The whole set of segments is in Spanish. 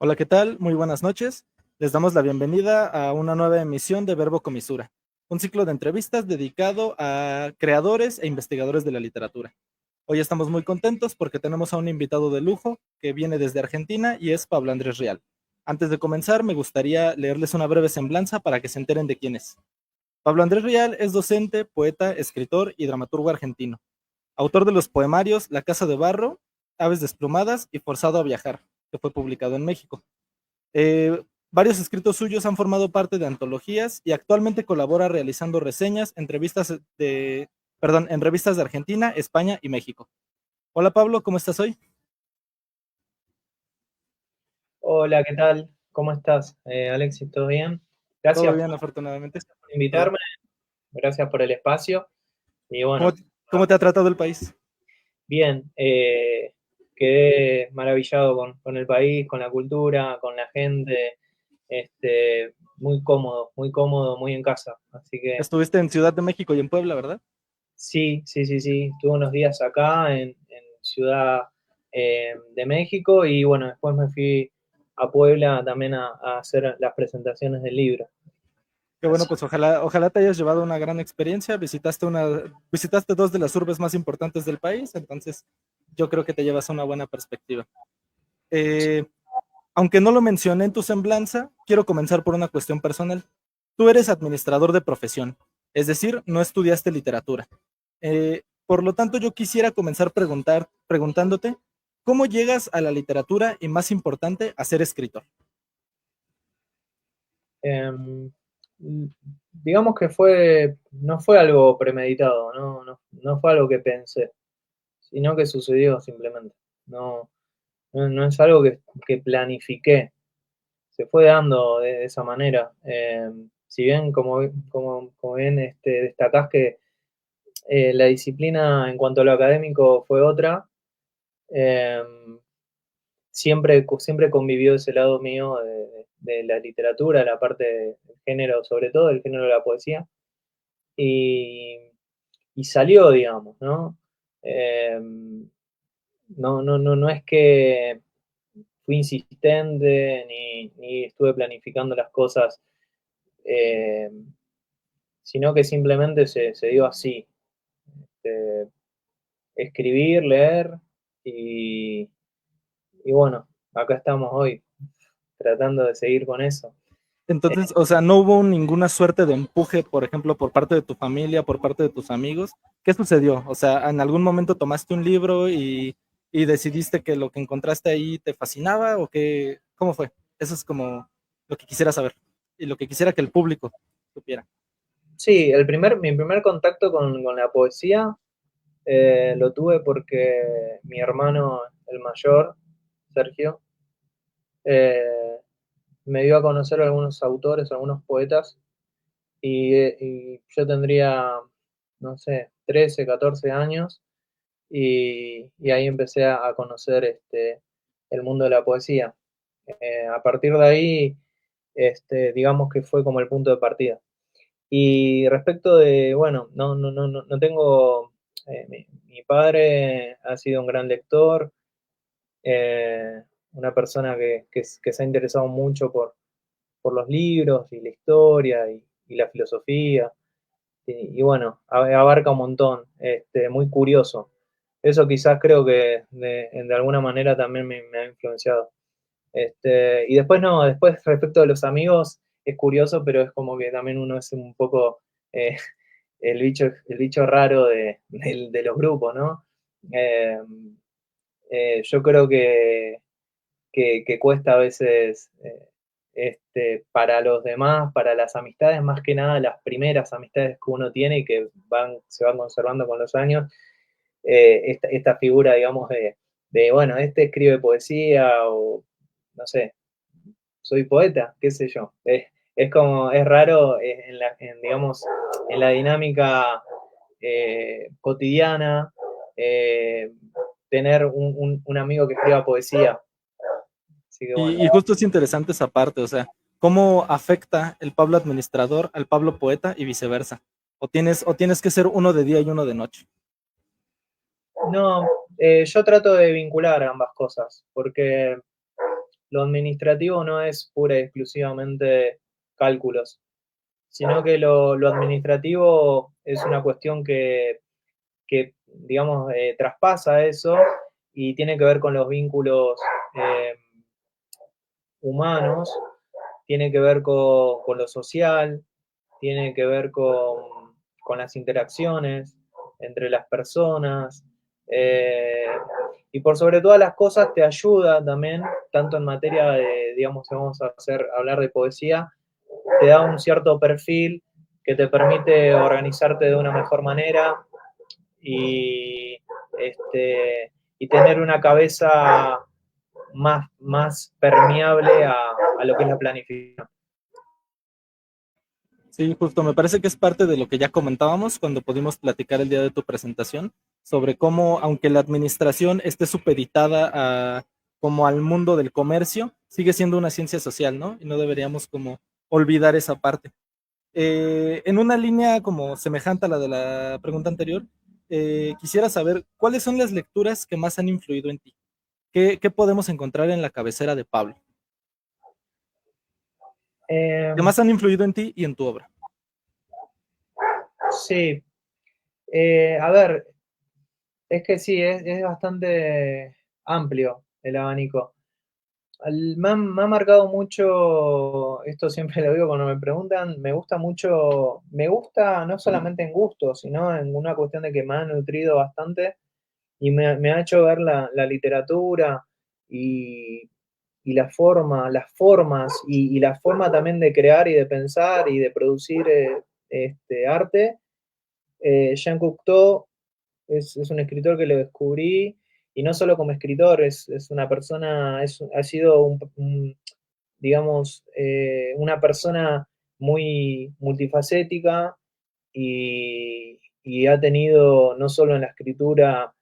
Hola, ¿qué tal? Muy buenas noches. Les damos la bienvenida a una nueva emisión de Verbo Comisura, un ciclo de entrevistas dedicado a creadores e investigadores de la literatura. Hoy estamos muy contentos porque tenemos a un invitado de lujo que viene desde Argentina y es Pablo Andrés Rial. Antes de comenzar, me gustaría leerles una breve semblanza para que se enteren de quién es. Pablo Andrés Rial es docente, poeta, escritor y dramaturgo argentino, autor de los poemarios La Casa de Barro, Aves Desplumadas y Forzado a Viajar, que fue publicado en México. Varios escritos suyos han formado parte de antologías y actualmente colabora realizando reseñas, en revistas de Argentina, España y México. Hola Pablo, ¿cómo estás hoy? Hola, ¿qué tal? ¿Cómo estás, Alexis? ¿Todo bien? Todo Gracias bien, afortunadamente. por Perdón. invitarme, gracias por el espacio. Y ¿Cómo, bueno, cómo te ha tratado el país? bien, quedé maravillado con el país, con la cultura, con la gente, muy cómodo, muy en casa. Así que Estuviste en Ciudad de México y en Puebla, ¿verdad? sí. Estuve unos días acá en Ciudad de México y bueno, después me fui a Puebla también a hacer las presentaciones del libro. Qué bueno, pues ojalá te hayas llevado una gran experiencia. Visitaste dos de las urbes más importantes del país, entonces yo creo que te llevas una buena perspectiva. Eh, Aunque no lo mencioné en tu semblanza, quiero comenzar por una cuestión personal. Tú eres administrador de profesión, es decir, no estudiaste literatura. Por lo tanto, yo quisiera comenzar preguntándote, ¿cómo llegas a la literatura y, más importante, a ser escritor? Em, digamos que no fue algo premeditado, no fue algo que pensé, sino que sucedió simplemente. No es algo que planifiqué, se fue dando de esa manera. Si bien, como bien destacás que la disciplina en cuanto a lo académico fue otra, em, siempre convivió ese lado mío de la literatura, la parte del género, sobre todo el género de la poesía, y, y salió, digamos, ¿no? Eh, no es que fui insistente ni estuve planificando las cosas, eh, sino que simplemente se dio así. Eh, Escribir, leer y, y bueno, acá estamos hoy tratando de seguir con eso. Eh, Entonces, o sea, no hubo ninguna suerte de empuje, por ejemplo, por parte de tu familia, por parte de tus amigos. ¿Qué sucedió? O sea, ¿en algún momento tomaste un libro y decidiste que lo que encontraste ahí te fascinaba o qué? ¿Cómo fue? Eso es como lo que quisiera saber y lo que quisiera que el público supiera. sí, mi primer contacto con la poesía lo tuve porque mi hermano, el mayor, Sergio, eh, me dio a conocer algunos autores, algunos poetas, y yo tendría, no sé, 13, 14 años, y ahí empecé a conocer el mundo de la poesía. A partir de ahí, digamos que fue como el punto de partida. Y respecto de, bueno, no tengo, mi padre ha sido un gran lector, una persona que se ha interesado mucho por los libros y la historia y la filosofía, y bueno, abarca un montón, muy curioso. Eso quizás creo que de alguna manera también me ha influenciado. Y después no, después respecto de los amigos, es curioso, pero es como que también uno es un poco eh, el bicho raro de los grupos, ¿no? Eh, yo creo que cuesta a veces, para los demás, para las amistades, más que nada las primeras amistades que uno tiene y que se van conservando con los años, esta figura, digamos, bueno, este escribe poesía o, no sé, soy poeta, qué sé yo. Es como, es raro digamos, en la dinámica cotidiana, eh, tener un amigo que escriba poesía. Así que bueno. Y justo es interesante esa parte, o sea, ¿cómo afecta el Pablo administrador al Pablo poeta y viceversa? O tienes que ser uno de día y uno de noche. No, yo trato de vincular ambas cosas, porque lo administrativo no es pura y exclusivamente cálculos, sino que lo administrativo es una cuestión digamos, traspasa eso y tiene que ver con los vínculos humanos, tiene que ver con lo social, tiene que ver con las interacciones entre las personas, eh, y por sobre todas las cosas te ayuda también, tanto en materia de, digamos, si vamos a hablar de poesía, te da un cierto perfil que te permite organizarte de una mejor manera y, y tener una cabeza más permeable a lo que es la planificación. Sí, justo, me parece que es parte de lo que ya comentábamos cuando pudimos platicar el día de tu presentación, sobre cómo, aunque la administración esté supeditada a, como al mundo del comercio, sigue siendo una ciencia social, ¿no? Y no deberíamos como olvidar esa parte. En una línea como semejante a la de la pregunta anterior, quisiera saber cuáles son las lecturas que más han influido en ti. ¿Qué podemos encontrar en la cabecera de Pablo? Eh, ¿Qué más han influido en ti y en tu obra? sí, a ver, es que sí, es bastante amplio el abanico. Me ha marcado mucho, esto siempre lo digo cuando me preguntan, me gusta mucho, me gusta no solamente en gusto, sino en una cuestión de que me ha nutrido bastante y me ha hecho ver la literatura y, y la forma, las formas y la forma también de crear y de pensar y de producir arte. Jean Cocteau es un escritor que lo descubrí, y no solo como escritor, es una persona, ha sido digamos, una persona muy multifacética y ha tenido no solo en la escritura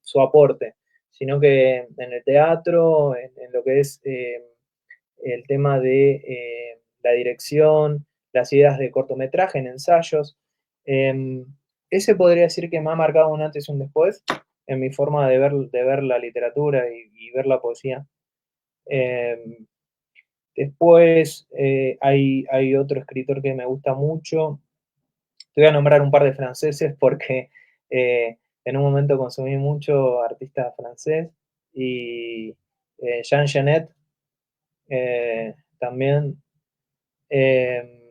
su aporte, sino que en el teatro, en lo que es el tema de la dirección, las ideas de cortometraje, en ensayos. Ese podría decir que me ha marcado un antes y un después en mi forma de ver la literatura y ver la poesía. Eh, Después hay otro escritor que me gusta mucho. Te voy a nombrar un par de franceses porque en un momento consumí mucho artista francés y Jean Genet también. Eh,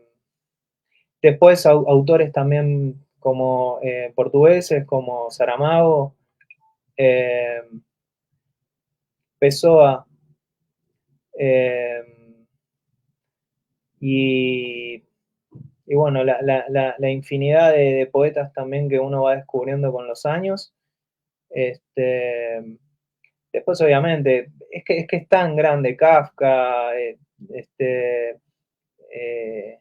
Después autores también como portugueses, como Saramago, eh, Pessoa, eh, y, y, bueno, la infinidad de poetas también que uno va descubriendo con los años. Este, Después, obviamente, es que es tan grande Kafka, este, eh,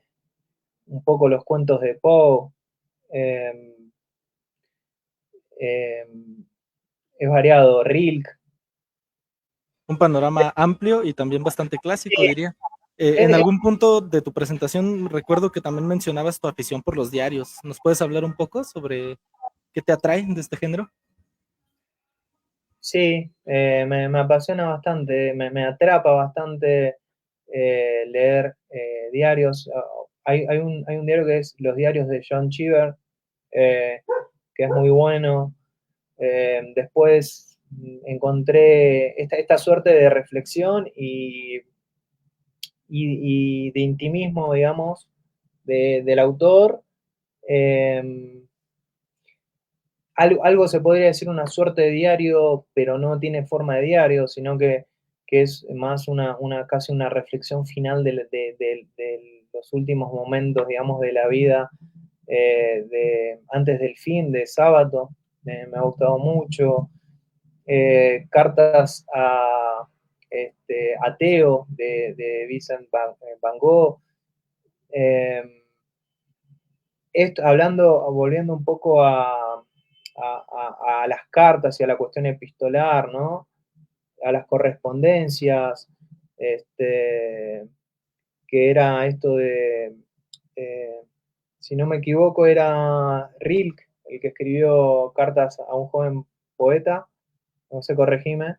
un poco los cuentos de Poe. Eh, eh, es variado, Rilke. Un panorama amplio y también bastante clásico, Sí, diría. En es, algún punto de tu presentación recuerdo que también mencionabas tu afición por los diarios. ¿Nos puedes hablar un poco sobre qué te atrae de este género? sí, me apasiona bastante, me atrapa bastante leer diarios. Hay un diario que es Los diarios de John Cheever, eh, que es muy bueno. Después encontré esta suerte de reflexión y de intimismo, digamos, del autor. Eh, algo se podría decir una suerte de diario, pero no tiene forma de diario, sino que es más casi una reflexión final de los últimos momentos, digamos, de la vida, antes del fin, de sábado. Me ha gustado mucho. Cartas a Teo de Vincent Van Gogh. Eh, Volviendo un poco a las cartas y a la cuestión epistolar, ¿no? A las correspondencias, que era esto de, eh, si no me equivoco, era Rilke el que escribió cartas a un joven poeta, no sé, corregime.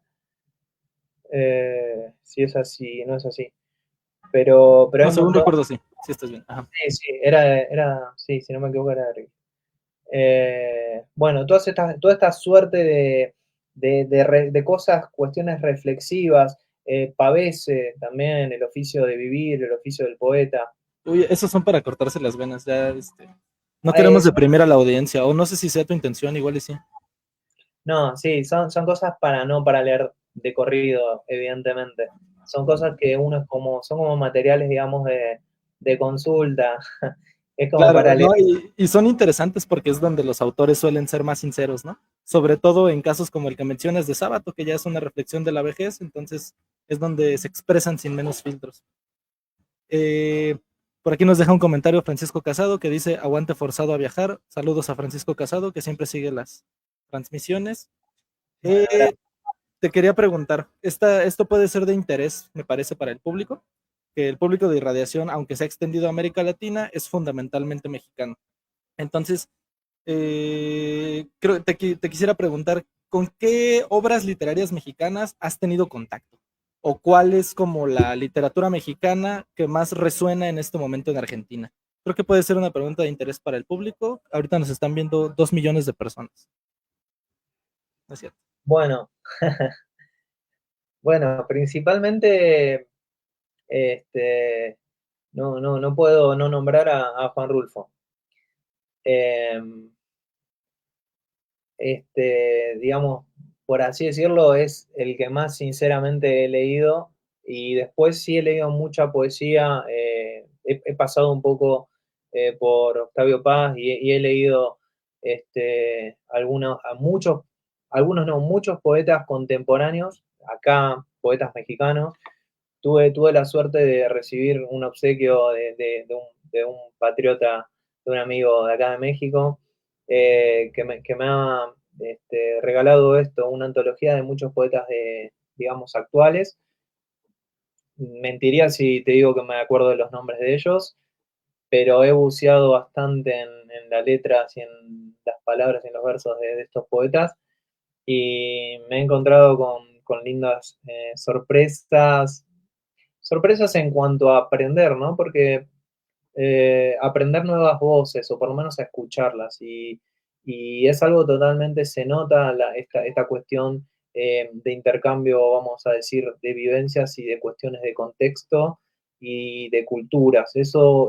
Si es así, no es así. Pero No, es según muy recuerdo, sí. Sí, estás bien. Ajá. sí, sí, sí, si no me equivoco, era de Rick. Bueno, toda esta suerte de cosas, cuestiones reflexivas, Pavese también, el oficio de vivir, el oficio del poeta. Uy, esos son para cortarse las venas, ya, no queremos Es deprimir a la audiencia, o no sé si sea tu intención, igual y sí. No, sí, son cosas no para leer de corrido, evidentemente. Son cosas que uno son como materiales, digamos, de consulta. Es como Claro, para leer. ¿no? Y son interesantes porque es donde los autores suelen ser más sinceros, ¿no? Sobre todo en casos como el que mencionas de Sábato, que ya es una reflexión de la vejez, entonces es donde se expresan sin menos filtros. Eh, por aquí nos deja un comentario Francisco Casado que dice, aguante forzado a viajar. Saludos a Francisco Casado, que siempre sigue las transmisiones. Bueno, ahora, Eh, te quería preguntar, esto puede ser de interés, me parece, para el público, que el público de irradiación, aunque se ha extendido a América Latina, es fundamentalmente mexicano. Entonces, te quisiera preguntar, ¿con qué obras literarias mexicanas has tenido contacto? ¿O cuál es como la literatura mexicana que más resuena en este momento en Argentina? Creo que puede ser una pregunta de interés para el público. Ahorita nos están viendo 2 millones de personas. ¿No es cierto? bueno, bueno, principalmente, este, no puedo no nombrar a Juan Rulfo. Eh, digamos, por así decirlo, es el que más sinceramente he leído y después sí he leído mucha poesía, he pasado un poco por Octavio Paz y he leído algunos no, muchos poetas contemporáneos, acá poetas mexicanos. Tuve la suerte de recibir un obsequio de un patriota, de un amigo de acá de México, que me ha regalado esto, una antología de muchos poetas digamos, actuales. Mentiría si te digo que me acuerdo de los nombres de ellos, pero he buceado bastante en las letras y en las palabras y en los versos de estos poetas y me he encontrado con lindas sorpresas en cuanto a aprender, ¿no? Porque aprender nuevas voces o por lo menos a escucharlas y es algo totalmente, se nota esta cuestión de intercambio, vamos a decir, de vivencias y de cuestiones de contexto y de culturas. Eso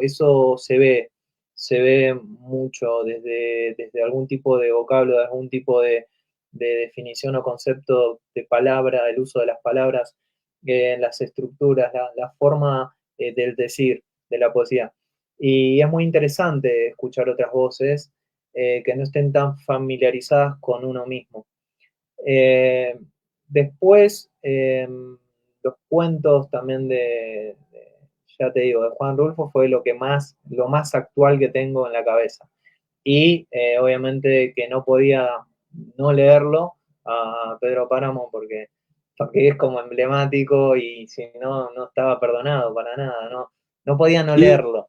se ve mucho desde algún tipo de vocablo, de algún tipo de definición o concepto de palabra, el uso de las palabras, las estructuras, la forma del decir de la poesía. Y es muy interesante escuchar otras voces que no estén tan familiarizadas con uno mismo. Eh, después, los cuentos también ya te digo, de Juan Rulfo fue lo más actual que tengo en la cabeza. Y obviamente que no podía no leerlo a Pedro Páramo porque es como emblemático y si no, no estaba perdonado para nada, no podía no Y, leerlo.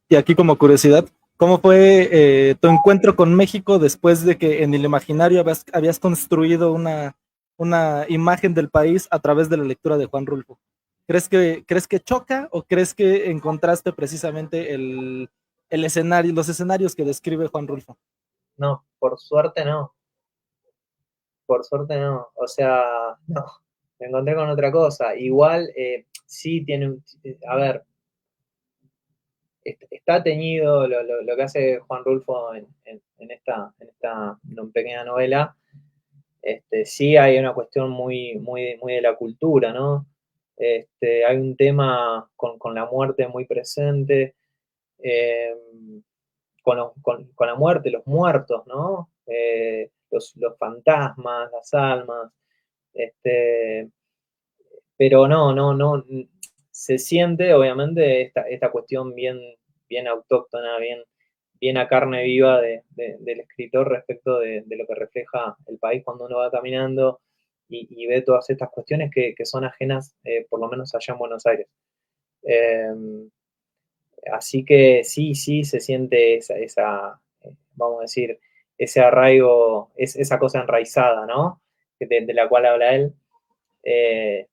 y aquí como curiosidad, ¿cómo fue tu encuentro con México después de que en el imaginario habías construido una imagen del país a través de la lectura de Juan Rulfo? ¿Crees que choca o crees que encontraste precisamente el escenario, los escenarios que describe Juan Rulfo? No, por suerte no, o sea, no, me encontré con otra cosa. Igual, sí tiene, a ver, está teñido lo que hace Juan Rulfo en esta pequeña novela. Sí hay una cuestión muy de la cultura, ¿no? Hay un tema con la muerte muy presente, eh, con la muerte, los muertos, ¿no? Los fantasmas, las almas, este, pero no, se siente obviamente esta cuestión bien autóctona, bien a carne viva del escritor respecto de lo que refleja el país cuando uno va caminando y ve todas estas cuestiones que son ajenas, por lo menos allá en Buenos Aires. Eh, Así que sí se siente vamos a decir, ese arraigo, esa cosa enraizada, ¿no? De la cual habla él.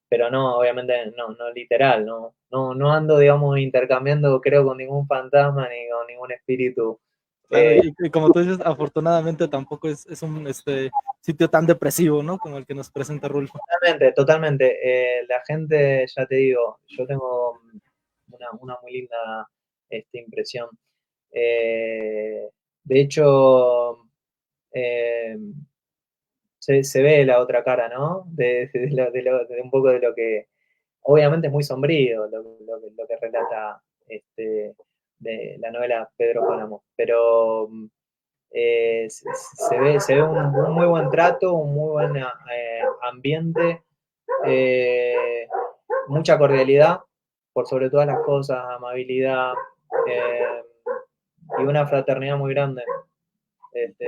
pero no, obviamente no literal, no ando, digamos, intercambiando, creo, con ningún fantasma ni con ningún espíritu. Claro, y como tú dices, afortunadamente tampoco es un sitio tan depresivo, ¿no? Como el que nos presenta Rulfo. Totalmente. La gente, ya te digo, yo tengo una muy linda impresión. De hecho, eh, se ve la otra cara, ¿no? De un poco de lo que, obviamente es muy sombrío lo que relata de la novela Pedro Páramo, pero se ve un muy buen trato, un muy buen ambiente, eh, mucha cordialidad, por sobre todas las cosas, amabilidad, eh, y una fraternidad muy grande.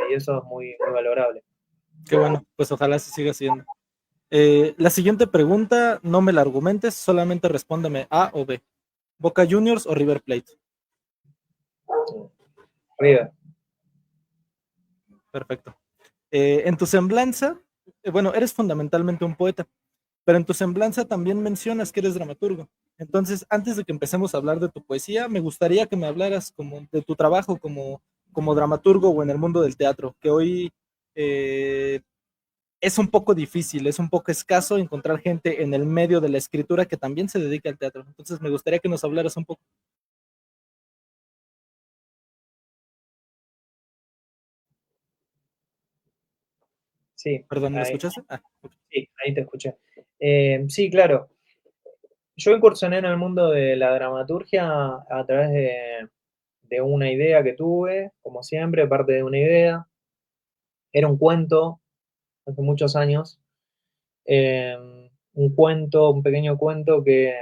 Y eso es muy valorable. Qué bueno, pues ojalá se siga haciendo. La siguiente pregunta, no me la argumentes, solamente respóndeme A o B. ¿Boca Juniors o River Plate? River. Perfecto. En tu semblanza, bueno, eres fundamentalmente un poeta, pero en tu semblanza también mencionas que eres dramaturgo. Entonces, antes de que empecemos a hablar de tu poesía, me gustaría que me hablaras como de tu trabajo como dramaturgo o en el mundo del teatro, que hoy eh, es un poco difícil, es un poco escaso encontrar gente en el medio de la escritura que también se dedica al teatro. Entonces, me gustaría que nos hablaras un poco. Sí, Perdón, ¿me ahí, escuchaste? Ah, ok. sí, ahí te escuché. Sí, claro. Yo incursioné en el mundo de la dramaturgia a través de una idea que tuve, como siempre, parte de una idea. Era un cuento, hace muchos años, eh, un pequeño cuento que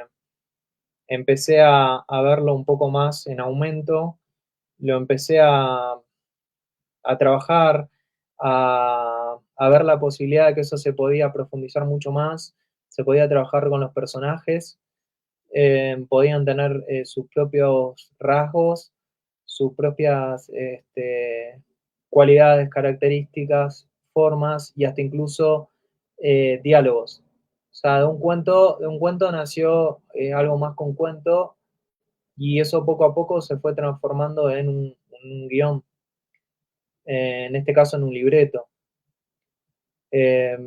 empecé a verlo un poco más en aumento, lo empecé a trabajar, a ver la posibilidad de que eso se podía profundizar mucho más, se podía trabajar con los personajes, podían tener sus propios rasgos, sus propias cualidades, características, formas y hasta incluso diálogos. O sea, de un cuento nació algo más que un cuento y eso poco a poco se fue transformando en un guión, en este caso en un libreto. Eh,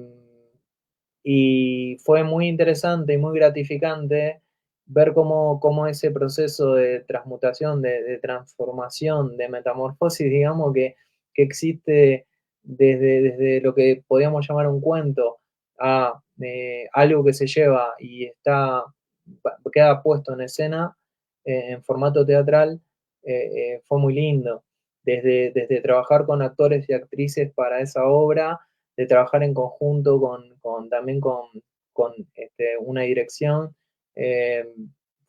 y fue muy interesante y muy gratificante ver cómo ese proceso de transmutación, de transformación, de metamorfosis, digamos, que existe desde lo que podríamos llamar un cuento a algo que se lleva y queda puesto en escena en formato teatral, fue muy lindo. Desde trabajar con actores y actrices para esa obra, de trabajar en conjunto también con una dirección, eh,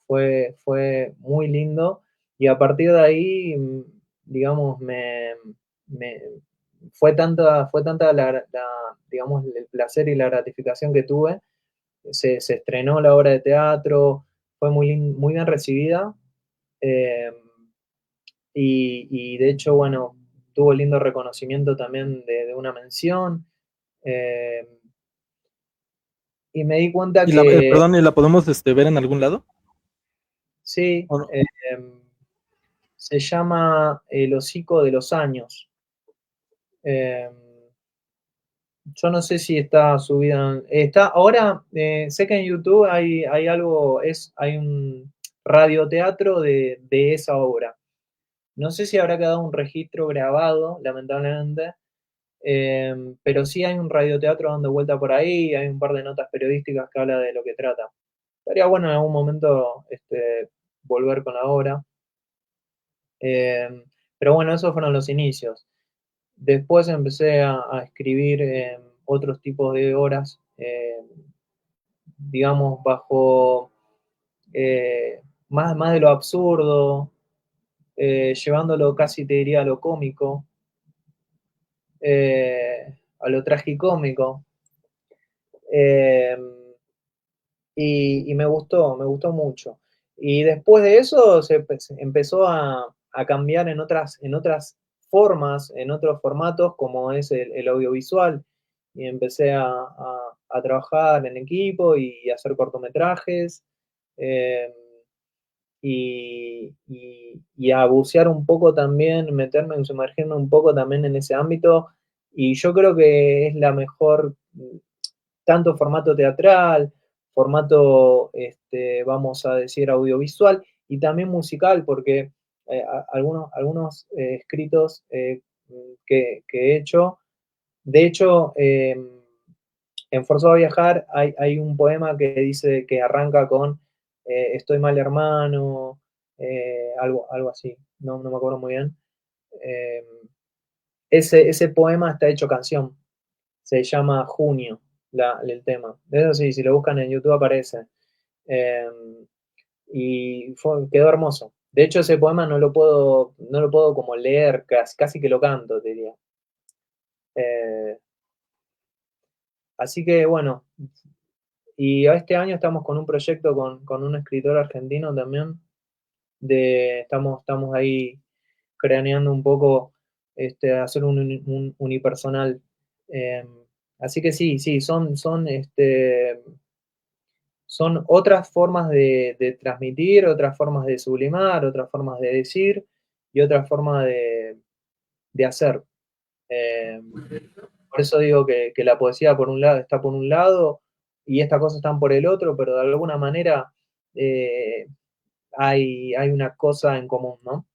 fue muy lindo y a partir de ahí, digamos, me- fue tanta digamos, el placer y la gratificación que tuve. Se estrenó la obra de teatro, fue muy bien recibida, eh, y de hecho, bueno, tuvo lindo reconocimiento también de una mención. eh, y me di cuenta que Perdón, ¿y la podemos ver en algún lado? sí, ¿O no? se llama El hocico de los años. Eh, yo no sé si está subida. Ahora, sé que en YouTube hay algo, hay un radioteatro de esa obra. No sé si habrá quedado un registro grabado, lamentablemente, pero sí hay un radioteatro dando vuelta por ahí, hay un par de notas periodísticas que habla de lo que trata. Estaría bueno en algún momento volver con la obra. Pero bueno, esos fueron los inicios. Después empecé a escribir otros tipos de obras, digamos, bajo más de lo absurdo, llevándolo casi te diría a lo cómico, a lo tragicómico. Eh, y me gustó mucho. Y después de eso se empezó a cambiar en otras formas, en otros formatos, como es el audiovisual. y empecé a trabajar en equipo y a hacer cortometrajes. eh, y a bucear un poco también, meterme, sumergirme un poco también en ese ámbito. Y yo creo que es la mejor, tanto formato teatral, formato, vamos a decir, audiovisual y también musical, porque algunos escritos que he hecho, de hecho, en Forzado a Viajar hay un poema que dice que arranca con estoy mal hermano, algo así, no me acuerdo muy bien. Eh, ese poema está hecho canción, se llama Junio, el tema. Eso sí, si lo buscan en YouTube aparece. Eh, y quedó hermoso. De hecho, ese poema no lo puedo como leer, casi que lo canto, te diría. Eh, así que bueno, y este año estamos con un proyecto con un escritor argentino también, estamos ahí craneando un poco hacer un unipersonal. Eh, así que sí, sí, son otras formas de transmitir, otras formas de sublimar, otras formas de decir y otras formas de hacer. Eh, por eso digo que la poesía por un lado está por un lado y estas cosas están por el otro, pero de alguna manera eh, hay una cosa en común, ¿no?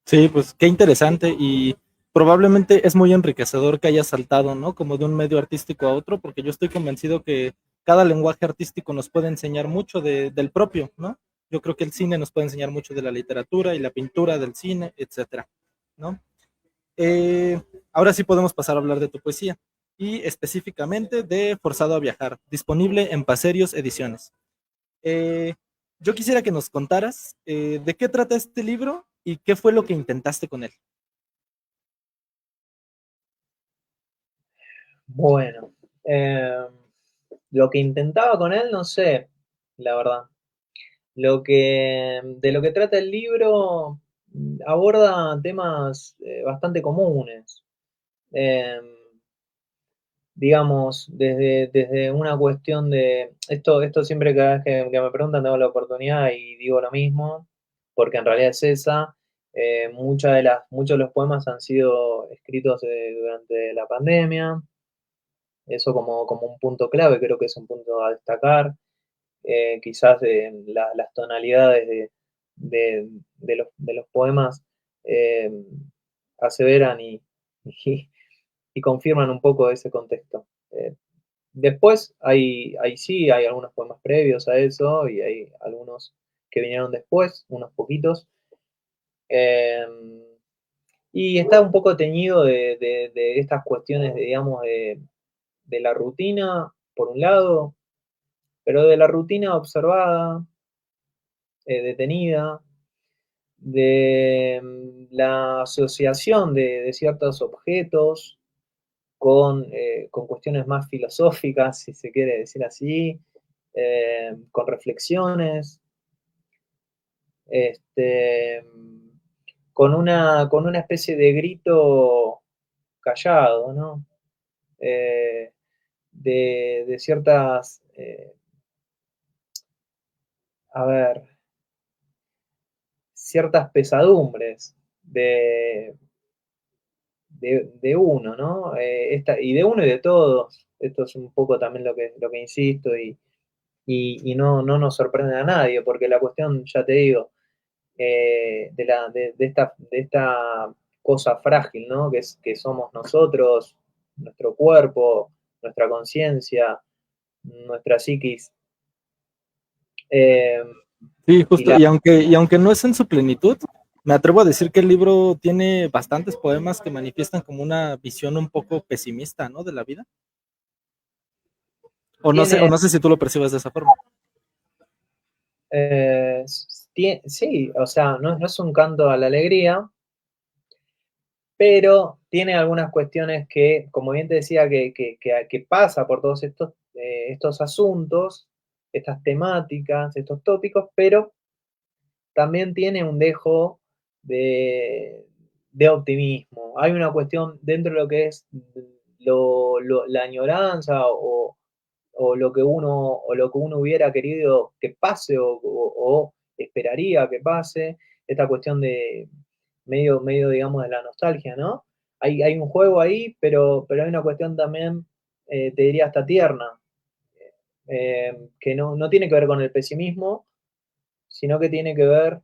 Sí, pues qué interesante y probablemente es muy enriquecedor que hayas saltado, ¿no? Como de un medio artístico a otro, porque yo estoy convencido que cada lenguaje artístico nos puede enseñar mucho del propio, ¿no? Yo creo que el cine nos puede enseñar mucho de la literatura y la pintura del cine, etcétera, ¿no? Eh, ahora sí podemos pasar a hablar de tu poesía y específicamente de Forzado a Viajar, disponible en Paserios Ediciones. Eh, yo quisiera que nos contaras de qué trata este libro y qué fue lo que intentaste con él. Bueno, lo que intentaba con él, no sé, la verdad. De lo que trata el libro, aborda temas bastante comunes. Eh, digamos, desde una cuestión de, esto siempre cada vez que me preguntan tengo la oportunidad y digo lo mismo, porque en realidad es esa. Muchos de los poemas han sido escritos durante la pandemia, eso como un punto clave, creo que es un punto a destacar. Quizás las tonalidades de los poemas eh, aseveran y confirman un poco ese contexto. Después sí, hay algunos poemas previos a eso y hay algunos que vinieron después, unos poquitos. Eh, y está un poco teñido de estas cuestiones, digamos, de la rutina, por un lado, pero de la rutina observada, detenida, de la asociación de ciertos objetos con cuestiones más filosóficas, si se quiere decir así, con reflexiones, este, con una especie de grito callado, ¿no? Eh, de ciertas, a ver, ciertas pesadumbres de uno, ¿no? Y de uno y de todos. Esto es un poco también lo que insisto y no nos sorprende a nadie, porque la cuestión, ya te digo, de esta cosa frágil, ¿no? Que somos nosotros, nuestro cuerpo, nuestra conciencia, nuestra psiquis. Eh, Sí, y justo, la, y aunque no es en su plenitud, me atrevo a decir que el libro tiene bastantes poemas que manifiestan como una visión un poco pesimista, ¿no? De la vida. O tiene, no sé si tú lo percibes de esa forma. sí, o sea, no es un canto a la alegría, pero tiene algunas cuestiones que, como bien te decía, que pasa por todos estos asuntos, estas temáticas, estos tópicos, pero también tiene un dejo de optimismo. Hay una cuestión dentro de lo que es la añoranza o lo que uno hubiera querido que pase o esperaría que pase, esta cuestión de medio, digamos, de la nostalgia, ¿no? Hay un juego ahí, pero hay una cuestión también, te diría hasta tierna, que no tiene que ver con el pesimismo, sino que tiene que ver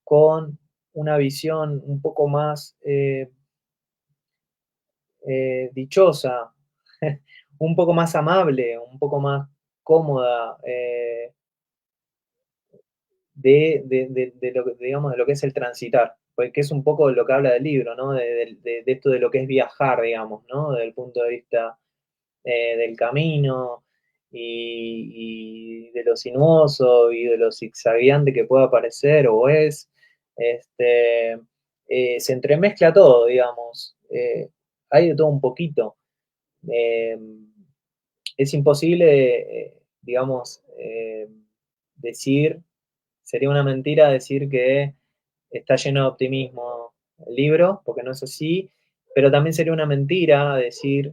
con una visión un poco más dichosa, un poco más amable, un poco más cómoda, de lo que, digamos, de lo que es el transitar, pues que es un poco lo que habla del libro, ¿no? De esto de lo que es viajar, digamos, ¿no? Desde el punto de vista del camino y de lo sinuoso y de lo zigzagueante que pueda parecer o es, este, se entremezcla todo, digamos, hay de todo un poquito. Eh, es imposible, digamos, decir, sería una mentira decir que está lleno de optimismo el libro, porque no es así, pero también sería una mentira decir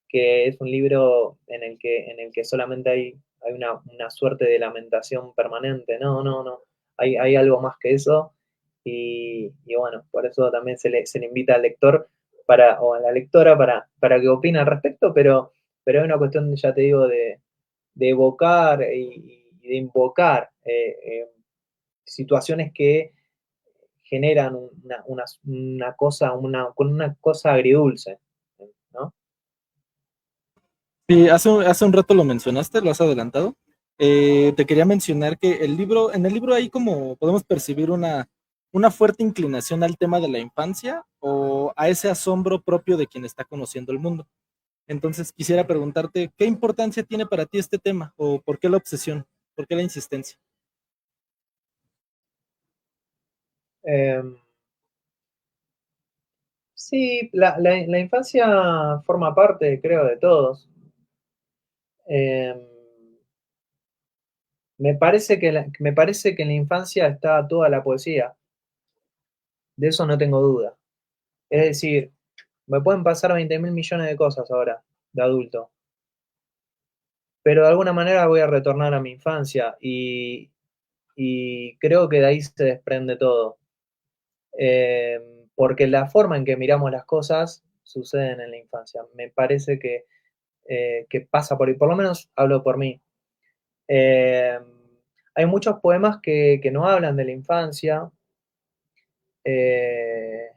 que es un libro en el que solamente hay una suerte de lamentación permanente. No, no, no. Hay algo más que eso. Y bueno, por eso también se le invita al lector o a la lectora para que opine al respecto, pero es una cuestión, ya te digo, de evocar y de invocar situaciones que generan una cosa agridulce, ¿no? Sí, hace un rato lo mencionaste, lo has adelantado. Te quería mencionar que en el libro hay como podemos percibir una fuerte inclinación al tema de la infancia o a ese asombro propio de quien está conociendo el mundo. Entonces quisiera preguntarte, ¿qué importancia tiene para ti este tema? ¿O por qué la obsesión? ¿Por qué la insistencia? Eh, sí, la infancia forma parte, creo, de todos. Eh, me parece que en la infancia está toda la poesía, de eso no tengo duda. Es decir, me pueden pasar 20.000 millones de cosas ahora, de adulto, pero de alguna manera voy a retornar a mi infancia y creo que de ahí se desprende todo. Porque la forma en que miramos las cosas suceden en la infancia. Me parece que pasa por ahí, por lo menos hablo por mí. Eh, hay muchos poemas que no hablan de la infancia, eh,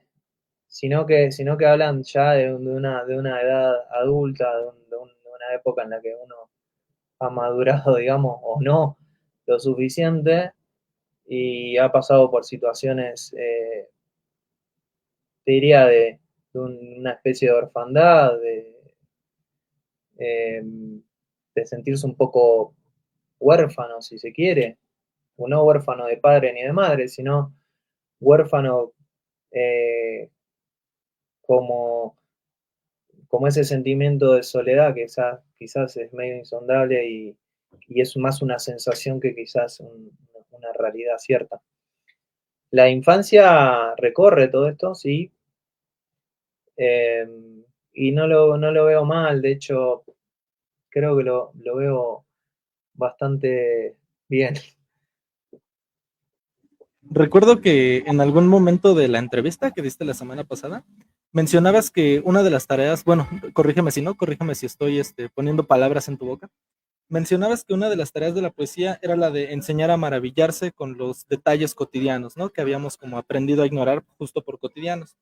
sino que hablan ya de una edad adulta, de una época en la que uno ha madurado, digamos, o no lo suficiente y ha pasado por situaciones, te diría, una especie de orfandad, eh, de sentirse un poco huérfano, si se quiere, o no huérfano de padre ni de madre, sino huérfano eh, como, como ese sentimiento de soledad que quizás es medio insondable y es más una sensación que quizás una realidad cierta. La infancia recorre todo esto, sí, eh, y no lo veo mal, de hecho, creo que lo veo bastante bien. Recuerdo que en algún momento de la entrevista que diste la semana pasada, mencionabas que una de las tareas, bueno, corrígeme si no, corrígeme si estoy poniendo palabras en tu boca. Mencionabas que una de las tareas de la poesía era la de enseñar a maravillarse con los detalles cotidianos, ¿no? Que habíamos como aprendido a ignorar justo por cotidianos.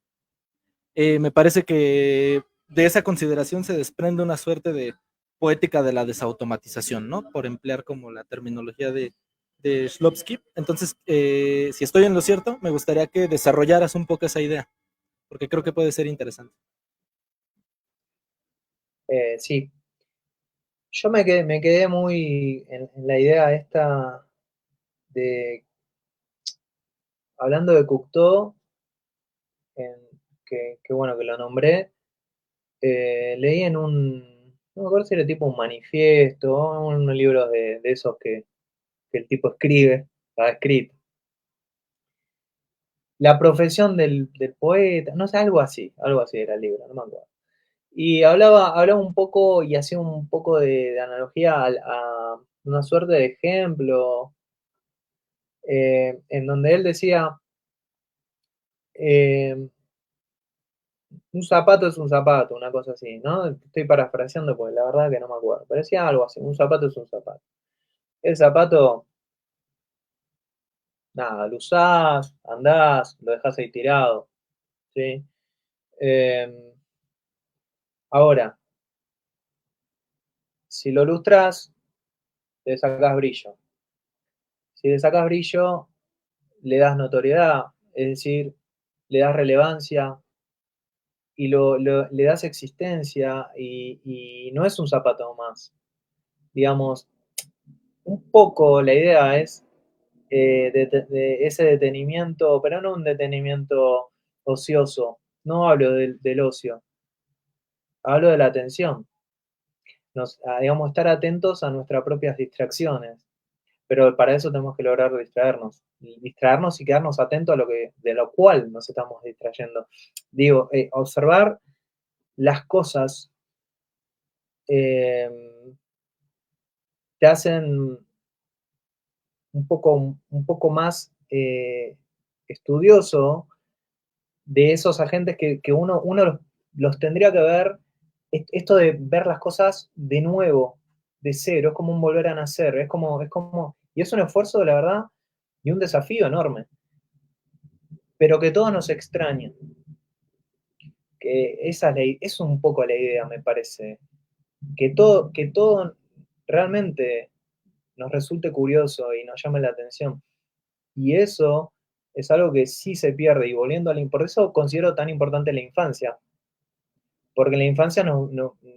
Me parece que de esa consideración se desprende una suerte de poética de la desautomatización, ¿no? Por emplear como la terminología de Shlovsky. Entonces, si estoy en lo cierto, me gustaría que desarrollaras un poco esa idea, porque creo que puede ser interesante. Sí, yo me quedé muy en la idea esta de, hablando de Cocteau, que bueno que lo nombré, leí en no me acuerdo si era tipo un manifiesto, unos libros de esos que el tipo escribe, estaba escrito. La profesión del poeta, no sé, algo así era el libro, no me acuerdo. Y hablaba un poco y hacía un poco de analogía a una suerte de ejemplo, en donde él decía, eh, un zapato es un zapato, una cosa así, ¿no? Estoy parafraseando porque la verdad que no me acuerdo, pero decía algo así, un zapato es un zapato. El zapato, nada, lo usás, andás, lo dejás ahí tirado, ¿sí? Eh, ahora, si lo lustras, le sacás brillo. Si le sacás brillo, le das notoriedad, es decir, le das relevancia y le das existencia y no es un zapato más. Digamos, un poco la idea es de ese detenimiento, pero no un detenimiento ocioso, no hablo del ocio, hablo de la atención, digamos, estar atentos a nuestras propias distracciones, pero para eso tenemos que lograr distraernos y quedarnos atentos a de lo cual nos estamos distrayendo. Digo, observar las cosas eh, te hacen un poco más estudioso de esos agentes que uno los tendría que ver, esto de ver las cosas de nuevo, de cero, es como un volver a nacer, y es un esfuerzo, la verdad, y un desafío enorme, pero que todo nos extraña, que es un poco la idea, me parece, que todo realmente nos resulte curioso y nos llame la atención. Y eso es algo que sí se pierde, y volviendo por eso considero tan importante la infancia, porque en la infancia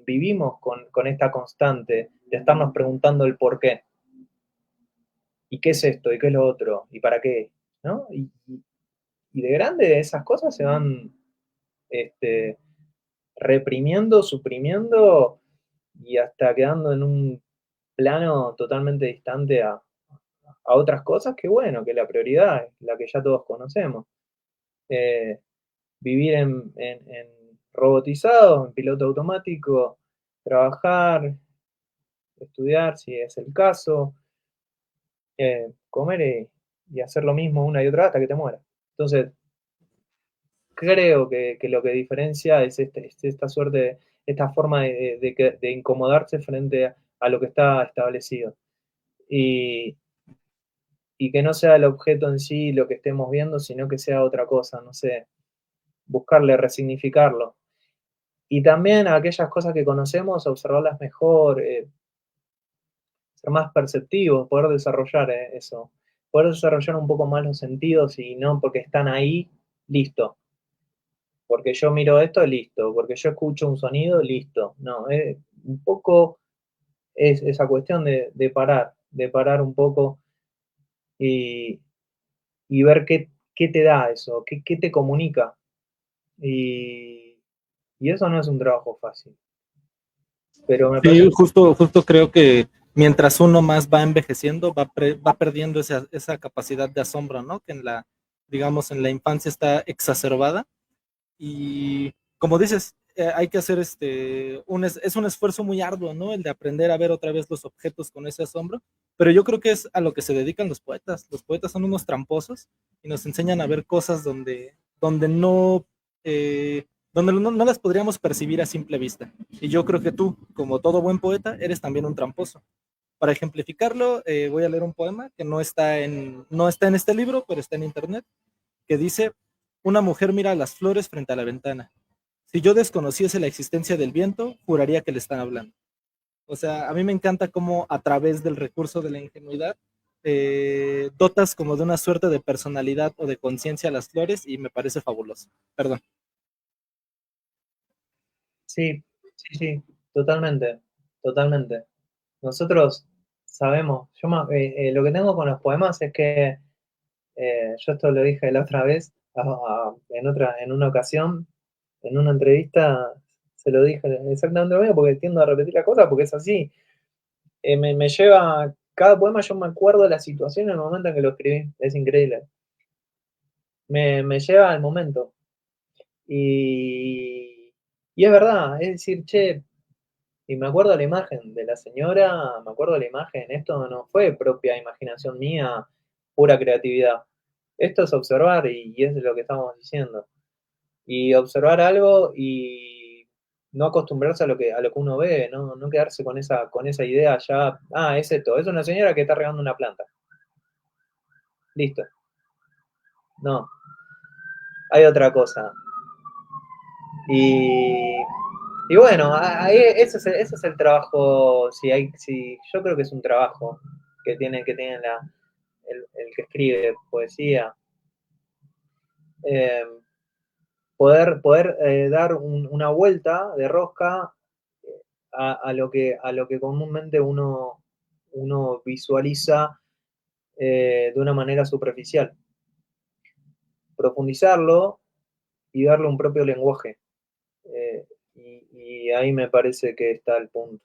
vivimos con esta constante de estarnos preguntando el por qué, y qué es esto, y qué es lo otro, y para qué, ¿no? Y de grande esas cosas se van este, reprimiendo, suprimiendo y hasta quedando en un plano totalmente distante a otras cosas que, bueno, que la prioridad es la que ya todos conocemos. Eh, vivir en robotizado, en piloto automático, trabajar, estudiar, si es el caso, comer y hacer lo mismo una y otra vez hasta que te mueras. Entonces, creo que lo que diferencia es esta suerte, esta forma de incomodarse frente a lo que está establecido. Y, y que no sea el objeto en sí lo que estemos viendo, sino que sea otra cosa, no sé, buscarle, resignificarlo. Y también aquellas cosas que conocemos, observarlas mejor, ser más perceptivos, poder desarrollar eso, poder desarrollar un poco más los sentidos y no porque están ahí, listo. Porque yo miro esto, listo. Porque yo escucho un sonido, listo. No, un poco es esa cuestión de parar un poco y, y ver qué te da eso, qué te comunica. Y, y eso no es un trabajo fácil. Pero me parece Sí, justo creo que mientras uno más va envejeciendo, va perdiendo esa capacidad de asombro, ¿no? Que digamos, en la infancia está exacerbada. Y como dices, hay que hacer es un esfuerzo muy arduo, ¿no? El de aprender a ver otra vez los objetos con ese asombro. Pero yo creo que es a lo que se dedican los poetas. Los poetas son unos tramposos y nos enseñan a ver cosas donde no, no las podríamos percibir a simple vista. Y yo creo que tú, como todo buen poeta, eres también un tramposo. Para ejemplificarlo, voy a leer un poema que no está en este libro, pero está en internet, que dice: una mujer mira las flores frente a la ventana. Si yo desconociese la existencia del viento, juraría que le están hablando. O sea, a mí me encanta cómo a través del recurso de la ingenuidad dotas como de una suerte de personalidad o de conciencia a las flores, y me parece fabuloso. Perdón. sí, sí, sí, totalmente, totalmente. Nosotros sabemos, lo que tengo con los poemas es que yo esto lo dije la otra vez, en una ocasión, en una entrevista, se lo dije exactamente lo mismo porque tiendo a repetir la cosa porque es así. Me lleva, cada poema yo me acuerdo de la situación en el momento en que lo escribí, es increíble. Me lleva al momento. Y, Y es verdad, es decir, che, y me acuerdo la imagen de la señora, me acuerdo la imagen, esto no fue propia imaginación mía, pura creatividad. Esto es observar y es lo que estamos diciendo. Y observar algo y no acostumbrarse a lo que uno ve, no quedarse con esa idea ya, ah, es esto, es una señora que está regando una planta. Listo. No, hay otra cosa. Y, y bueno, ese es el trabajo, si, yo creo que es un trabajo que tiene el que escribe poesía. Eh, poder dar una vuelta de rosca a lo que comúnmente uno visualiza de una manera superficial. Profundizarlo y darle un propio lenguaje. Y ahí me parece que está el punto.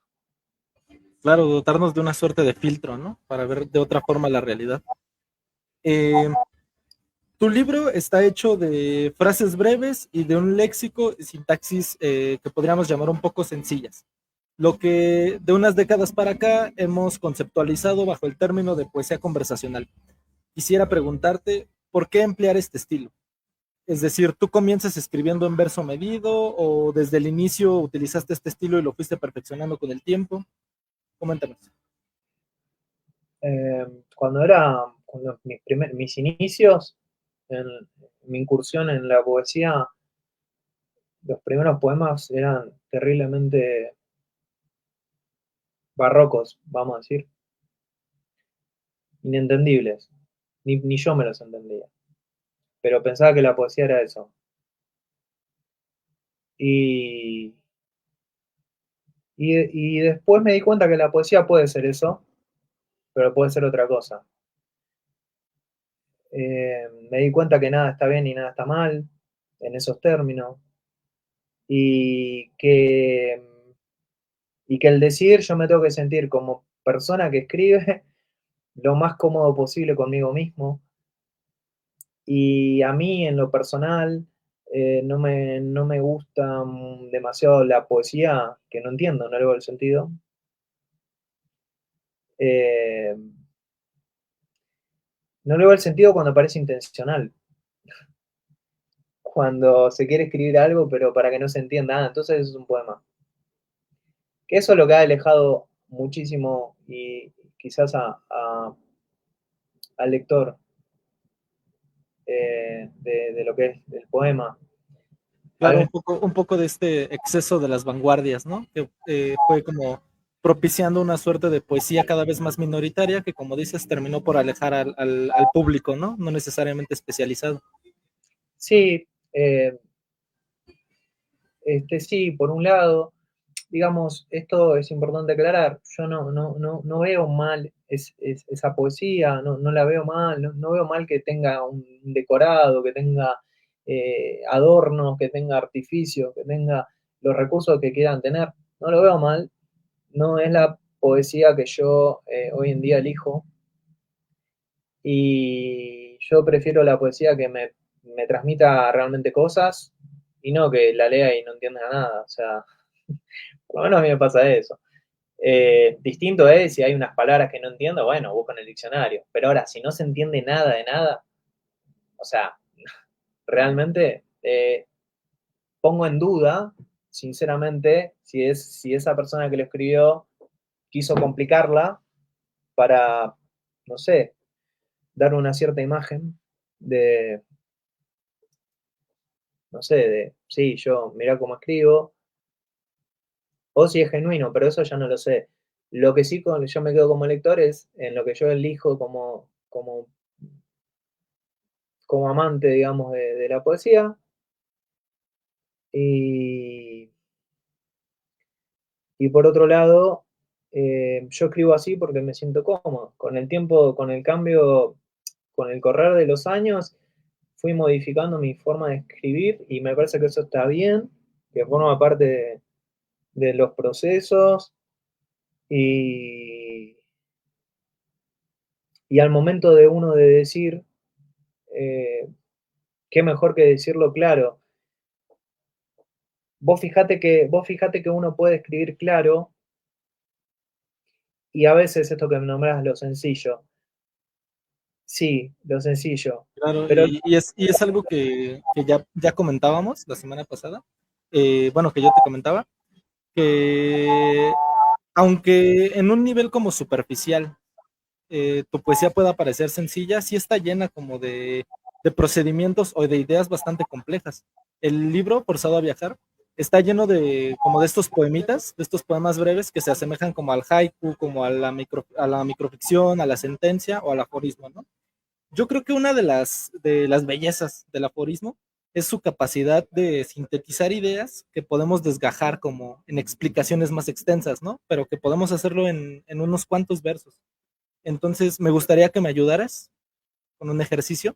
Claro, dotarnos de una suerte de filtro, ¿no? Para ver de otra forma la realidad. Eh, Tu libro está hecho de frases breves y de un léxico y sintaxis que podríamos llamar un poco sencillas, lo que de unas décadas para acá hemos conceptualizado bajo el término de poesía conversacional. Quisiera preguntarte, ¿por qué emplear este estilo? Es decir, ¿tú comienzas escribiendo en verso medido o desde el inicio utilizaste este estilo y lo fuiste perfeccionando con el tiempo? Coméntanos. Eh, cuando mis inicios, en mi incursión en la poesía, los primeros poemas eran terriblemente barrocos, vamos a decir, inentendibles. Ni yo me los entendía. Pero pensaba que la poesía era eso. Y, y después me di cuenta que la poesía puede ser eso, pero puede ser otra cosa. Me di cuenta que nada está bien y nada está mal en esos términos. Y que, y que el decir yo me tengo que sentir como persona que escribe lo más cómodo posible conmigo mismo. Y a mí, en lo personal, no me gusta demasiado la poesía, que no entiendo, no le veo el sentido. Eh, no le veo el sentido cuando parece intencional, cuando se quiere escribir algo, pero para que no se entienda, entonces es un poema. Que eso es lo que ha alejado muchísimo y quizás al lector de lo que es el poema. Claro, Al- un poco de este exceso de las vanguardias, ¿no? Que fue como propiciando una suerte de poesía cada vez más minoritaria que, como dices, terminó por alejar al público, ¿no? No necesariamente especializado. sí, sí, por un lado, digamos, esto es importante aclarar, yo no veo mal esa poesía, no la veo mal, no veo mal que tenga un decorado, que tenga adornos, que tenga artificios, que tenga los recursos que quieran tener, no lo veo mal, no es la poesía que yo hoy en día elijo y yo prefiero la poesía que me transmita realmente cosas y no que la lea y no entienda nada, o sea, por lo menos a mí me pasa eso. Distinto es si hay unas palabras que no entiendo, bueno, busco en el diccionario. Pero ahora, si no se entiende nada de nada, o sea, realmente pongo en duda, sinceramente, si esa persona que lo escribió quiso complicarla para, no sé, dar una cierta imagen de, no sé, de, sí, yo, mirá cómo escribo, o si es genuino, pero eso ya no lo sé. Lo que sí yo me quedo como lector es en lo que yo elijo como amante, digamos, de la poesía. Y, y por otro lado, yo escribo así porque me siento cómodo. Con el tiempo, con el cambio, con el correr de los años, fui modificando mi forma de escribir y me parece que eso está bien, que forma parte de los procesos y, y al momento de uno de decir, eh, qué mejor que decirlo claro. vos fíjate que uno puede escribir claro y a veces esto que nombrás, lo sencillo. Sí, lo sencillo. Claro, Pero y es algo que ya comentábamos la semana pasada, bueno, que yo te comentaba, que aunque en un nivel como superficial, tu poesía pueda parecer sencilla, sí está llena como de procedimientos o de ideas bastante complejas. El libro, Forzado a Viajar, está lleno de como de estos poemitas, de estos poemas breves que se asemejan como al haiku, como a la microficción, a la sentencia o al aforismo, ¿no? Yo creo que una de las bellezas del aforismo es su capacidad de sintetizar ideas que podemos desgajar como en explicaciones más extensas, ¿no? Pero que podemos hacerlo en unos cuantos versos. Entonces, me gustaría que me ayudaras con un ejercicio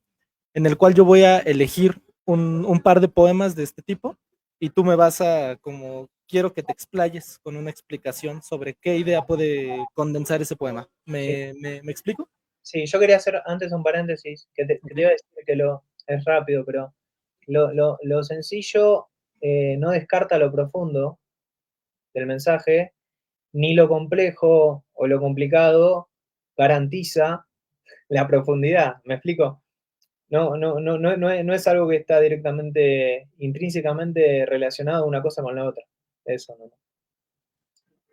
en el cual yo voy a elegir un par de poemas de este tipo y tú me vas a, como, quiero que te explayes con una explicación sobre qué idea puede condensar ese poema. sí, Me explico? sí, yo quería hacer antes un paréntesis, que Ok. te iba a decir que es rápido, pero lo sencillo no descarta lo profundo del mensaje, ni lo complejo o lo complicado garantiza la profundidad. ¿Me explico? No es algo que está directamente, intrínsecamente relacionado una cosa con la otra. Eso, ¿no?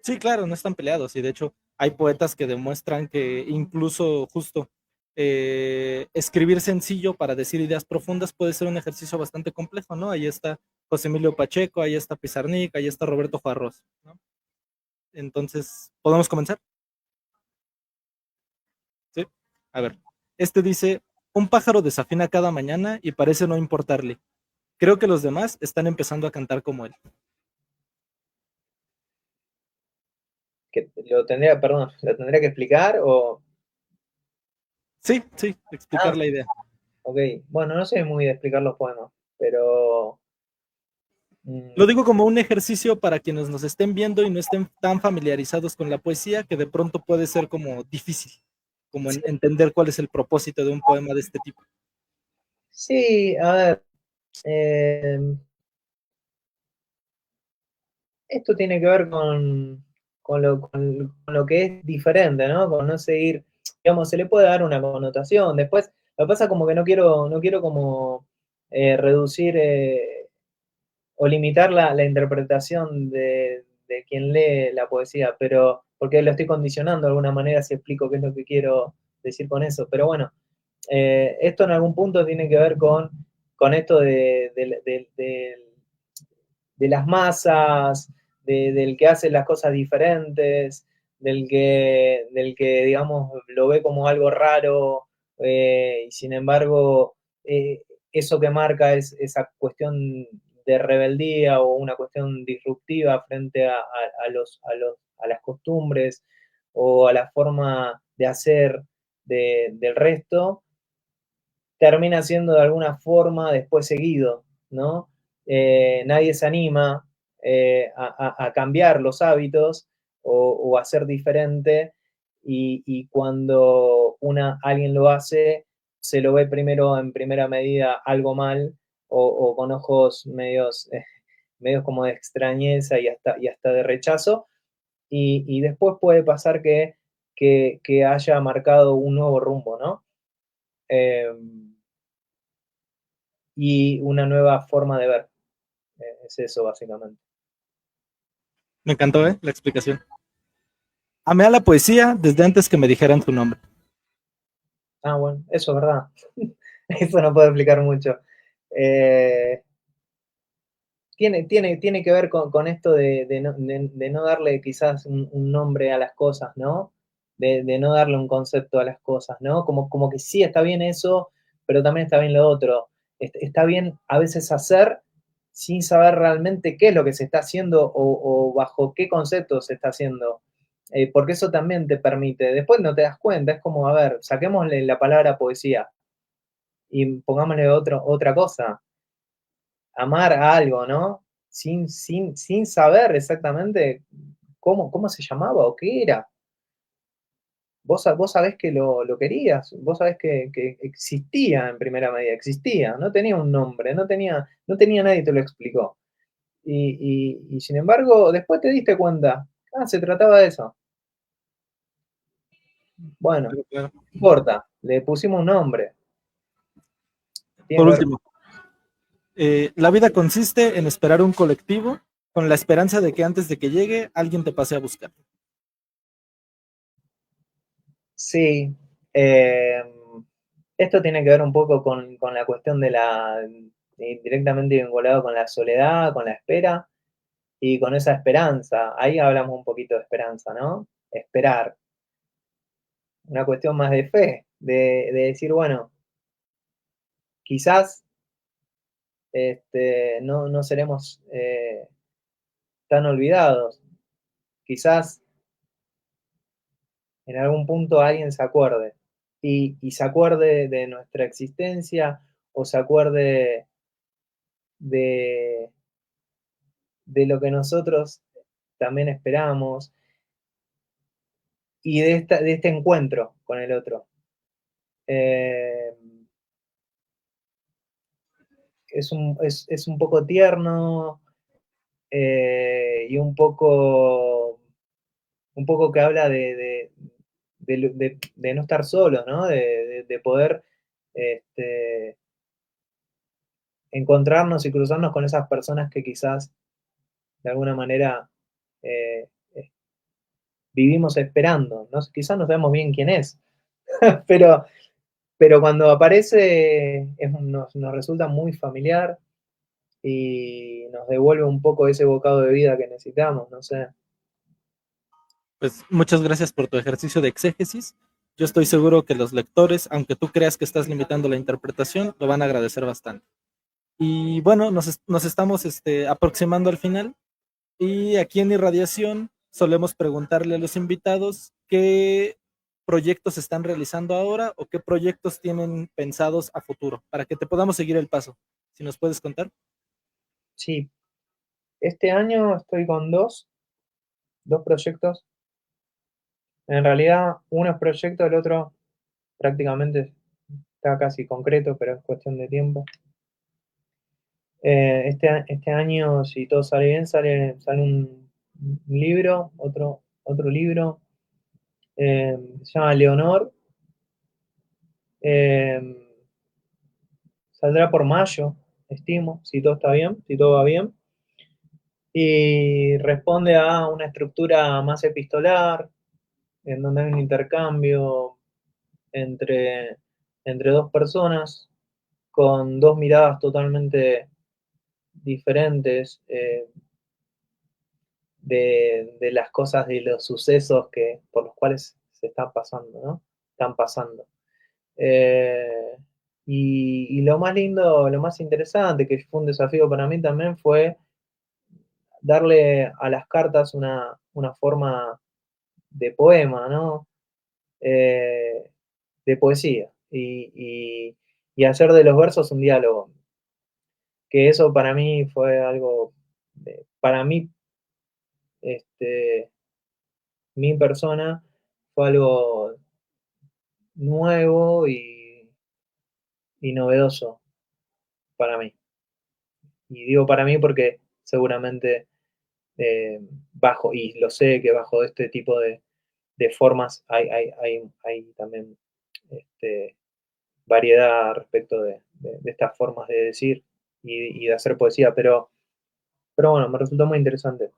Sí, claro, no están peleados y de hecho hay poetas que demuestran que incluso justo escribir sencillo para decir ideas profundas puede ser un ejercicio bastante complejo, ¿no? Ahí está José Emilio Pacheco, ahí está Pizarnik, ahí está Roberto Juarros, ¿no? Entonces, ¿podemos comenzar? Sí. A ver, este dice, un pájaro desafina cada mañana y parece no importarle. Creo que los demás están empezando a cantar como él. Que lo tendría, perdón, lo tendría que explicar o... Sí, sí, explicar Ah, la idea. ok. Bueno, no soy muy de explicar los poemas, pero... Lo mm, digo como un ejercicio para quienes nos estén viendo y no estén tan familiarizados con la poesía, que de pronto puede ser como difícil, como sí, entender cuál es el propósito de un poema de este tipo. sí, a ver, eh, esto tiene que ver con lo que es diferente, ¿no? Con no seguir, digamos, se le puede dar una connotación. Después, lo que pasa como que no quiero como reducir o limitar la interpretación de quien lee la poesía, pero porque lo estoy condicionando de alguna manera si explico qué es lo que quiero decir con eso. Pero bueno, esto en algún punto tiene que ver con esto de las masas, del que hace las cosas diferentes, del que, digamos, lo ve como algo raro, y sin embargo, eso que marca es esa cuestión de rebeldía o una cuestión disruptiva frente a las costumbres o a la forma de hacer del resto, termina siendo de alguna forma después seguido, ¿no? Nadie se anima a cambiar los hábitos o a ser diferente y cuando alguien lo hace, se lo ve primero en primera medida algo mal o con ojos medios como de extrañeza y hasta de rechazo y después puede pasar que haya marcado un nuevo rumbo, ¿no? Eh, y una nueva forma de ver. Es eso, básicamente. Me encantó, ¿eh? La explicación. Amé a la poesía desde antes que me dijeran su nombre. Ah, bueno, eso es verdad. Eso no puedo explicar mucho. Eh, tiene que ver con esto de no darle quizás un nombre a las cosas, ¿no? De no darle un concepto a las cosas, ¿no? Como que sí está bien eso, pero también está bien lo otro. Está bien a veces hacer sin saber realmente qué es lo que se está haciendo o bajo qué concepto se está haciendo. Porque eso también te permite, después no te das cuenta, es como, a ver, saquémosle la palabra poesía y pongámosle otra cosa, amar a algo, ¿no? Sin saber exactamente cómo se llamaba o qué era. Vos sabés que lo querías, vos sabés que existía en primera medida, existía, no tenía un nombre, no tenía nadie te lo explicó. Y sin embargo, después te diste cuenta, se trataba de eso. Bueno, Claro, claro. no importa, le pusimos un nombre. Tiene Por que ver. último, la vida consiste en esperar un colectivo con la esperanza de que antes de que llegue alguien te pase a buscar. Sí, eh, esto tiene que ver un poco con la cuestión de directamente vinculado con la soledad, con la espera y con esa esperanza. Ahí hablamos un poquito de esperanza, ¿no? Esperar, una cuestión más de fe, de decir, bueno, quizás no seremos tan olvidados, quizás en algún punto alguien se acuerde y se acuerde de nuestra existencia o se acuerde de, de lo que nosotros también esperamos y de este encuentro con el otro. Eh, es un poco tierno y un poco que habla de no estar solo, ¿no? De poder este, encontrarnos y cruzarnos con esas personas que quizás de alguna manera eh, eh, vivimos esperando. ¿No? Quizás no sabemos bien quién es, pero, pero cuando aparece nos resulta muy familiar y nos devuelve un poco ese bocado de vida que necesitamos, no sé. Pues muchas gracias por tu ejercicio de exégesis. Yo estoy seguro que los lectores, aunque tú creas que estás limitando la interpretación, lo van a agradecer bastante. Y bueno, nos estamos aproximando al final. Y aquí en Irradiación solemos preguntarle a los invitados qué proyectos están realizando ahora o qué proyectos tienen pensados a futuro, para que te podamos seguir el paso. Si nos puedes contar. Sí, este año estoy con dos proyectos. En realidad, uno es proyecto, el otro prácticamente está casi concreto, pero es cuestión de tiempo. Este año, si todo sale bien, sale un libro, otro libro, se llama Leonor, eh, saldrá por mayo, estimo, si todo está bien, si todo va bien, y responde a una estructura más epistolar, en donde hay un intercambio entre, entre dos personas con dos miradas totalmente diferentes de las cosas, de los sucesos por los cuales se están pasando, ¿no? Están pasando. Eh, y lo más lindo, lo más interesante, que fue un desafío para mí también, fue darle a las cartas una forma de poema, ¿no? Eh, de poesía. Y hacer de los versos un diálogo. Que eso para mí fue algo, para mí, este, mi persona, fue algo nuevo y novedoso para mí. Y digo para mí porque seguramente y lo sé que bajo este tipo de formas hay también este, variedad respecto de estas formas de decir y de hacer poesía, pero bueno, me resultó muy interesante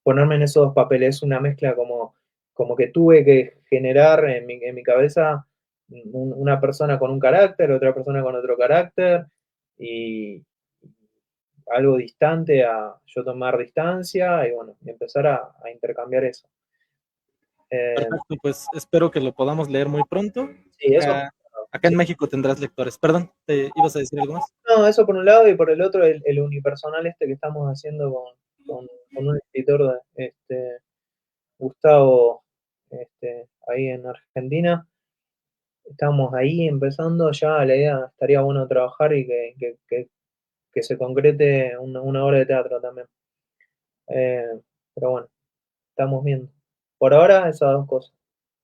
ponerme en esos papeles, una mezcla como que tuve que generar en mi cabeza una persona con un carácter, otra persona con otro carácter, y algo distante a yo tomar distancia y bueno, y empezar a intercambiar eso. Eh, Perfecto, pues espero que lo podamos leer muy pronto. sí, eso, Acá en México tendrás lectores. Perdón, ¿te ibas a decir algo más? no, eso por un lado y por el otro el unipersonal que estamos haciendo con un escritor, Gustavo, ahí en Argentina. Estamos ahí empezando, ya la idea estaría bueno trabajar y que se concrete una obra de teatro también. Eh, pero bueno, estamos viendo. Por ahora esas dos cosas.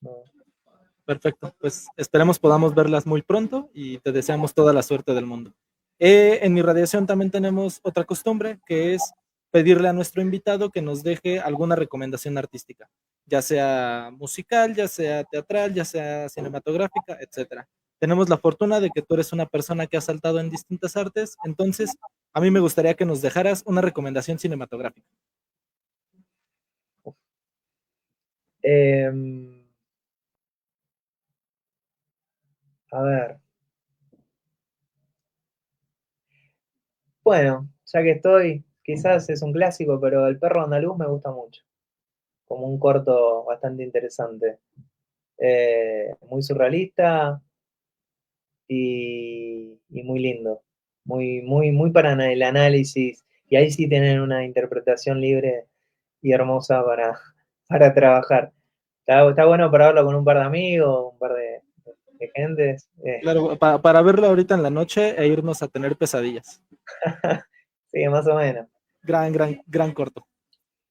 No. Perfecto, pues esperemos podamos verlas muy pronto y te deseamos toda la suerte del mundo. En mi radiación también tenemos otra costumbre que es pedirle a nuestro invitado que nos deje alguna recomendación artística, ya sea musical, ya sea teatral, ya sea cinematográfica, etcétera. Tenemos la fortuna de que tú eres una persona que ha saltado en distintas artes, entonces a mí me gustaría que nos dejaras una recomendación cinematográfica. Em, a ver, bueno, ya que estoy, quizás es un clásico, pero El perro andaluz me gusta mucho, como un corto bastante interesante. Muy surrealista y muy lindo, muy para el análisis, y ahí sí tienen una interpretación libre y hermosa para trabajar. Está bueno para verlo con un par de amigos, un par de gentes. Claro, para verlo ahorita en la noche e irnos a tener pesadillas. Sí, más o menos. Gran corto.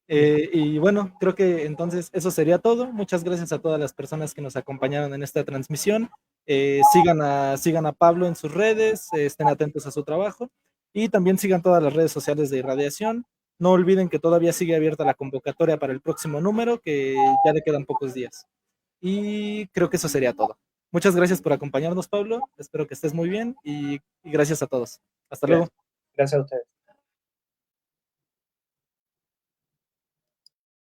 Y bueno, creo que entonces eso sería todo. Muchas gracias a todas las personas que nos acompañaron en esta transmisión. Sigan a Pablo en sus redes, estén atentos a su trabajo y también sigan todas las redes sociales de Irradiación. No olviden que todavía sigue abierta la convocatoria para el próximo número, que ya le quedan pocos días. Y creo que eso sería todo. Muchas gracias por acompañarnos, Pablo. Espero que estés muy bien y gracias a todos. Hasta luego. Gracias. Gracias a ustedes.